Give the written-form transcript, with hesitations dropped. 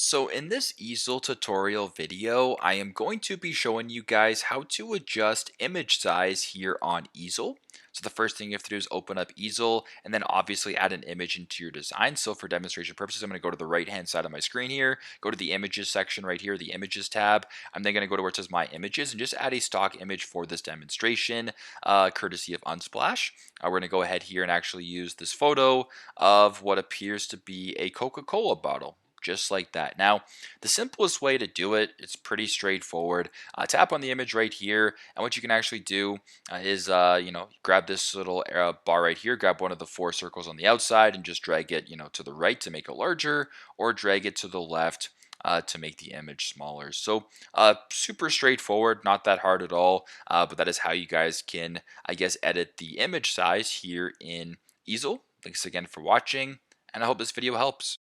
So in this easel tutorial video, I am going to be showing you guys how to adjust image size here on Easel. So the first thing you have to do is open up Easel and then obviously add an image into your design. So for demonstration purposes, I'm going to go to the right hand side of my screen here, go to the images section right here, the images tab. I'm then going to go to where it says my images and just add a stock image for this demonstration, courtesy of Unsplash. We're going to go ahead here and actually use this photo of what appears to be a Coca-Cola bottle, just like that. Now, the simplest way to do it, it's pretty straightforward. Tap on the image right here, and what you can actually do is, grab this little bar right here, grab one of the four circles on the outside, and just drag it, to the right to make it larger, or drag it to the left to make the image smaller. So super straightforward, not that hard at all, but that is how you guys can, I guess, edit the image size here in Easel. Thanks again for watching, and I hope this video helps.